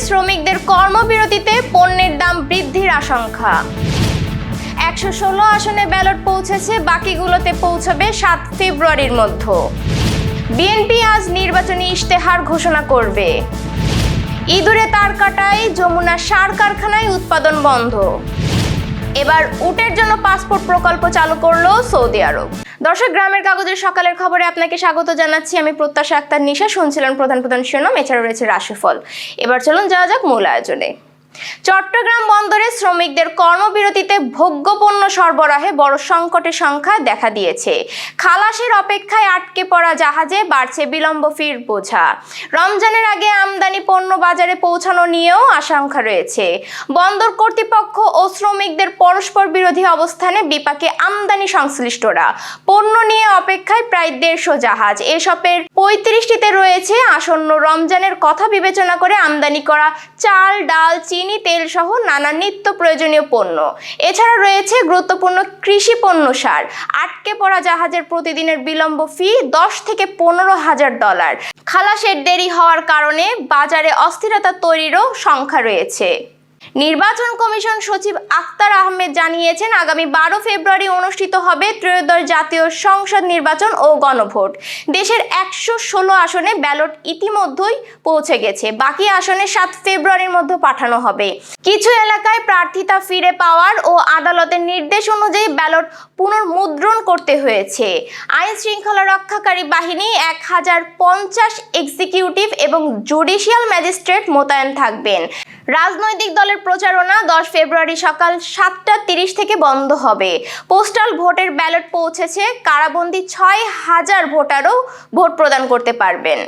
শ্রমিকদের কর্মবিরতিতে পণ্যের দাম বৃদ্ধির আশঙ্কা। 116 আসনে ব্যালট পৌঁছেছে, বাকিগুলোতে পৌঁছবে 7 ফেব্রুয়ারির মধ্যে। বিএনপি আজ নির্বাচনী ইশতেহার ঘোষণা করবে। ইঁদুরে তার কাটায় যমুনা সার কারখানায় উৎপাদন বন্ধ। এবার উটের জন্য পাসপোর্ট প্রকল্প চালু করলো সৌদি আরব। দর্শক, গ্রামের কাগজের সকালের খবরে আপনাকে স্বাগত জানাচ্ছি। আমি প্রত্যাশা আক্তার নিশা। শুনছিলেন প্রধান শিরোনাম, এছাড়াও রয়েছে রাশিফল। এবার চলুন যাওয়া যাক মূল আয়োজনে। চট্টগ্রাম বন্দরে শ্রমিকদের কর্মবিরতিতে ভোগ্যপণ্য সরবরাহে বড় সংকটের সংখ্যা দেখা দিয়েছে। খালাসের অপেক্ষায় আটকে পড়া জাহাজে বাড়ছে বিলম্ব ফির বোঝা। রমজানের আগে আমদানি পণ্য বাজারে পৌঁছানো নিয়েও আশঙ্কা রয়েছে। বন্দর কর্তৃপক্ষ ও শ্রমিকদের পরস্পর বিরোধী অবস্থানে বিপাকে আমদানি সংশ্লিষ্টরা। পণ্য নিয়ে অপেক্ষায় প্রায় 150 জাহাজ। এসবের 35টিতে রয়েছে আসন্ন রমজানের কথা বিবেচনা করে আমদানি করা চাল, ডাল, চিনি, তেল সহ নানা নিত্য প্রয়োজনীয় পণ্য। এছাড়া রয়েছে গুরুত্বপূর্ণ কৃষি পণ্য, সার। আটকে পড়া জাহাজের প্রতিদিনের বিলম্ব ফি 10 থেকে $15,000। খালাসের দেরি হওয়ার কারণে বাজারে অস্থিরতা তৈরিরও সংখ্যা রয়েছে। নির্বাচন কমিশন সচিব আখতার আহমেদ জানিয়েছেন, আগামী 12 ফেব্রুয়ারি অনুষ্ঠিত হবে ত্রয়োদশ জাতীয় সংসদ নির্বাচন ও গণভোট। দেশের 116 আসনে ব্যালট ইতিমধ্যেই পৌঁছে গেছে। বাকি আসনে 7 ফেব্রুয়ারির মধ্যে পাঠানো হবে। কিছু এলাকায় প্রার্থিতা ফিরে পাওয়ার ও আদালতের নির্দেশ অনুযায়ী ব্যালট পুনর্মুদ্রণ করতে হয়েছে। আইন শৃঙ্খলা রক্ষাকারী বাহিনী 1050 এক্সিকিউটিভ এবং জুডিশিয়াল ম্যাজিস্ট্রেট মোতায়েন থাকবেন। রাজনৈতিক দলের প্রচারণা 10 ফেব্রুয়ারি সকাল 7:30 থেকে বন্ধ হবে। পোস্টাল ভোটের ব্যালট পৌঁছেছে। কারাবন্দী 6000 ভোটারও ভোট প্রদান করতে পারবেন।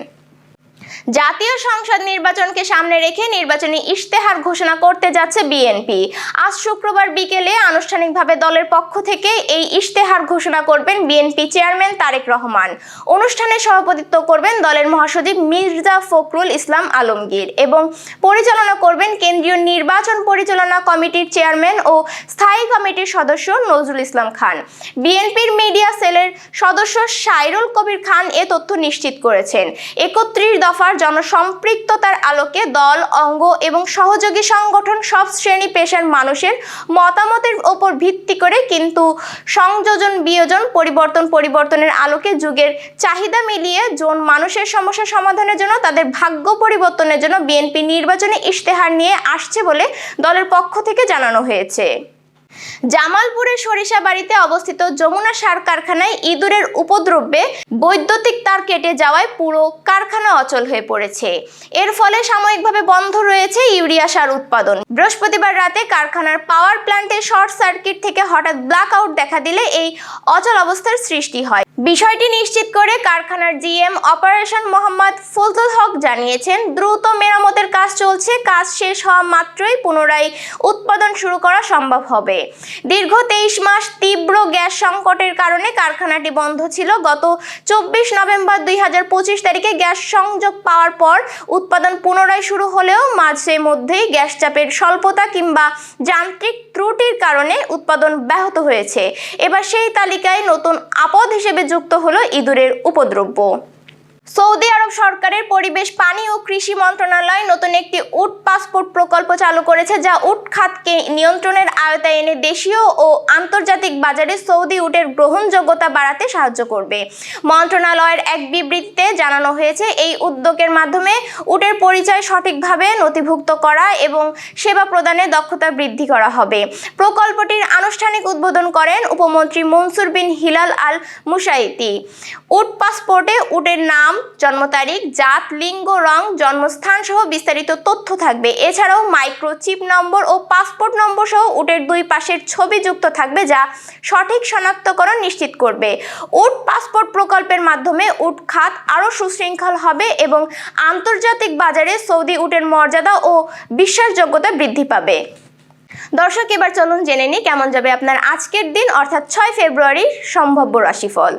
জাতীয় সংসদ নির্বাচনকে সামনে রেখে নির্বাচনী ইশতেহার ঘোষণা করতে যাচ্ছে বিএনপি। আজ শুক্রবার বিকেলে আনুষ্ঠানিকভাবে দলের পক্ষ থেকে এই ইশতেহার ঘোষণা করবেন বিএনপি চেয়ারম্যান তারেক রহমান। অনুষ্ঠানে সভাপতিত্ব করবেন দলের মহাসচিব মির্জা ফখরুল ইসলাম আলমগীর এবং পরিচালনা করবেন কেন্দ্রীয় নির্বাচন পরিচালনা কমিটির চেয়ারম্যান ও স্থায়ী কমিটির সদস্য নজরুল ইসলাম খান। বিএনপির মিডিয়া সেলের সদস্য সাইরুল কবির খান এ তথ্য নিশ্চিত করেছেন। 31 দফার জনসম্পৃক্ততার আলোকে দল, অঙ্গ এবং সহযোগী সংগঠন সব শ্রেণী পেশার মানুষের মতামতের ওপর ভিত্তি করে কিন্তু সংযোজন বিয়োজন পরিবর্তনের আলোকে যুগের চাহিদা মিলিয়ে মানুষের সমস্যা সমাধানের জন্য তাদের ভাগ্য পরিবর্তনের জন্য বিএনপি নির্বাচনী ইশতেহার নিয়ে আসছে বলে দলের পক্ষ থেকে জানানো হয়েছে। জামালপুরের সরিষাবাড়িতে অবস্থিত যমুনা সার কারখানায় ইঁদুরের উপদ্রবে বৈদ্যুতিক তার কেটে যাওয়ায় পুরো কারখানা অচল হয়ে পড়েছে। এর ফলে সাময়িকভাবে বন্ধ রয়েছে ইউরিয়া সার উৎপাদন। বৃহস্পতিবার রাতে কারখানার পাওয়ার প্ল্যান্টে শর্ট সার্কিট থেকে হঠাৎ ব্ল্যাক আউট দেখা দিলে এই অচল অবস্থার সৃষ্টি হয়। বিষয়টি নিশ্চিত করে কারখানার জিএম অপারেশন মোহাম্মদ ফজলুল হক জানিয়েছেন, দ্রুত মেরামতের কাজ চলছে। কাজ শেষ হওয়া মাত্রই পুনরায় উৎপাদন শুরু করা সম্ভব হবে। দীর্ঘ 23 মাস তীব্র গ্যাস সংকটের কারণে কারখানাটি বন্ধ ছিল। গত 24 নভেম্বর 2025 তারিখে গ্যাস সংযোগ পাওয়ার পর উৎপাদন পুনরায় শুরু হলেও মাঝে মধ্যেই গ্যাস চাপের স্বল্পতা কিংবা যান্ত্রিক ত্রুটির কারণে উৎপাদন ব্যাহত হয়েছে। এবার সেই তালিকায় নতুন আপদ হিসেবে যুক্ত হলো ইঁদুরের উপদ্রব। সৌদি আরব সরকারের পরিবেশ, পানি ও কৃষি মন্ত্রণালয় নতুন একটি উট পাসপোর্ট প্রকল্প চালু করেছে, যা উট খাতকে নিয়ন্ত্রণের আওতায় এনে দেশীয় ও আন্তর্জাতিক বাজারে সৌদি উটের গ্রহণযোগ্যতা বাড়াতে সাহায্য করবে। মন্ত্রণালয়ের এক বিবৃতিতে জানানো হয়েছে, এই উদ্যোগের মাধ্যমে উটের পরিচয় সঠিকভাবে নথিভুক্ত করা এবং সেবা প্রদানের দক্ষতা বৃদ্ধি করা হবে। প্রকল্পটির আনুষ্ঠানিক উদ্বোধন করেন উপমন্ত্রী মনসুর বিন হিলাল আল মুসাইতি। উট পাসপোর্টে উটের নাম, জন্ম তারিখ, জাত, লিঙ্গ, রং, জন্মস্থান সহ বিস্তারিত তথ্য থাকবে। এছাড়াও মাইক্রোচিপ নম্বর ও পাসপোর্ট নম্বর সহ উটের 2 পাশের ছবি যুক্ত থাকবে, যা সঠিক শনাক্তকরণ নিশ্চিত করবে। উট পাসপোর্ট প্রকল্পের মাধ্যমে উট খাত আরও সুশৃঙ্খল হবে এবং আন্তর্জাতিক বাজারে সৌদি উটের মর্যাদা ও বিশ্বাসযোগ্যতা বৃদ্ধি পাবে। দর্শক, এবার চলুন জেনে নিই কেমন যাবে আপনার আজকের দিন অর্থাৎ 6 ফেব্রুয়ারির সম্ভাব্য রাশিফল।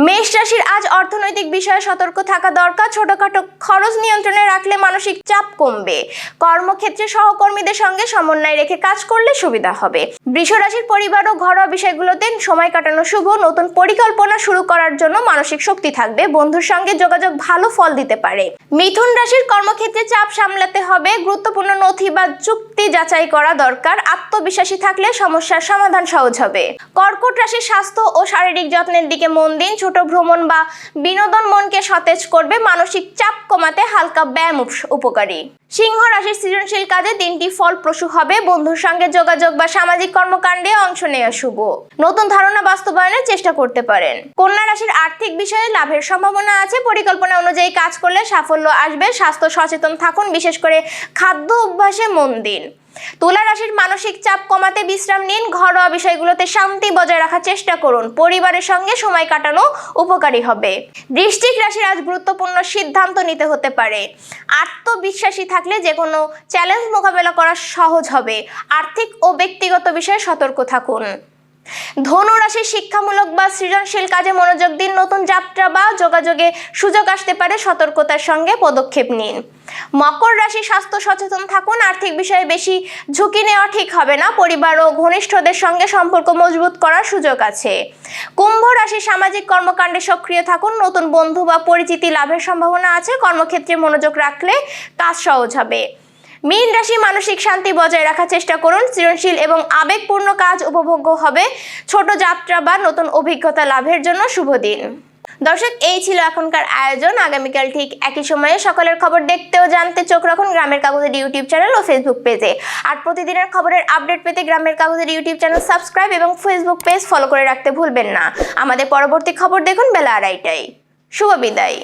মেষ রাশির আজ অর্থনৈতিক বিষয়ে সতর্ক থাকা দরকার। ছোটখাটো খরচ নিয়ন্ত্রণে রাখলে মানসিক চাপ কমবে। কর্মক্ষেত্রে সহকর্মীদের সঙ্গে সমন্বয় রেখে কাজ করলে সুবিধা হবে। বৃষ রাশির পরিবার ও ঘরোয়া বিষয়গুলোতে সময় কাটানো শুভ। নতুন পরিকল্পনা শুরু করার জন্য মানসিক শক্তি থাকবে। বন্ধুর সঙ্গে যোগাযোগ ভালো ফল দিতে পারে। মিথুন রাশির কর্মক্ষেত্রে চাপ সামলাতে হবে। গুরুত্বপূর্ণ নথি বা চুক্তি যাচাই করা দরকার। আত্মবিশ্বাসী থাকলে সমস্যার সমাধান সহজ হবে। কর্কট রাশির স্বাস্থ্য ও শারীরিক যত্নের দিকে মন দিন। ছোট ভ্রমণ বা বিনোদন মনকে সতেজ করবে। মানসিক চাপ কমাতে হালকা ব্যায়াম উপকারী। সিংহ রাশির সৃজনশীল কাজে দিনটি ফলপ্রসূ হবে। বন্ধুর সঙ্গে যোগাযোগ বা সামাজিক কর্মকাণ্ডে অংশ নেওয়া শুভ। নতুন ধারণা বাস্তবায়নের চেষ্টা করতে পারেন। কন্যা রাশির আর্থিক বিষয়ে লাভের সম্ভাবনা আছে। পরিকল্পনা অনুযায়ী কাজ করলে সাফল্য আসবে। স্বাস্থ্য সচেতন থাকুন, বিশেষ করে খাদ্য অভ্যাসে মন দিন। তুলা রাশির মানসিক চাপ কমাতে বিশ্রাম নিন। ঘরোয়া বিষয়গুলোতে শান্তি বজায় রাখার চেষ্টা করুন। পরিবারের সঙ্গে সময় কাটানো উপকারী হবে। বৃশ্চিক রাশির আজ গুরুত্বপূর্ণ সিদ্ধান্ত নিতে হতে পারে। আত্মবিশ্বাসী থাকলে যে কোনো চ্যালেঞ্জ মোকাবেলা করা সহজ হবে। আর্থিক ও ব্যক্তিগত বিষয়ে সতর্ক থাকুন। ধনু রাশির শিক্ষামূলক বা সৃজনশীল কাজে মনোযোগ দিন। নতুন যাত্রা বা যোগাযোগে সুযোগ আসতে পারে। সতর্কতার সঙ্গে পদক্ষেপ নিন। মকর রাশি স্বাস্থ্য সচেতন থাকুন। আর্থিক বিষয়ে বেশি ঝুঁকি নেওয়া ঠিক হবে না। পরিবার ও ঘনিষ্ঠদের সঙ্গে সম্পর্ক মজবুত করার সুযোগ আছে। কুম্ভ রাশি সামাজিক কর্মকাণ্ডে সক্রিয় থাকুন। নতুন বন্ধু বা পরিচিতি লাভের সম্ভাবনা আছে। কর্মক্ষেত্রে মনোযোগ রাখলে কাজ সহজ হবে। মীন রাশি মানসিক শান্তি বজায় রাখার চেষ্টা করুন। সৃজনশীল এবং আবেগপূর্ণ কাজ উপভোগ্য হবে। ছোট যাত্রা বা নতুন অভিজ্ঞতা লাভের জন্য শুভ দিন। দর্শক, এই ছিল এখনকার আয়োজন। আগামীকাল ঠিক একই সময়ে সকলের খবর দেখতে ও জানতে চোখ রাখুন গ্রামের কাগজের ইউটিউব চ্যানেল ও ফেসবুক পেজে। আর প্রতিদিনের খবরের আপডেট পেতে গ্রামের কাগজের ইউটিউব চ্যানেল সাবস্ক্রাইব এবং ফেসবুক পেজ ফলো করে রাখতে ভুলবেন না। আমাদের পরবর্তী খবর দেখুন বেলা 2:30টায়। শুভ বিদায়।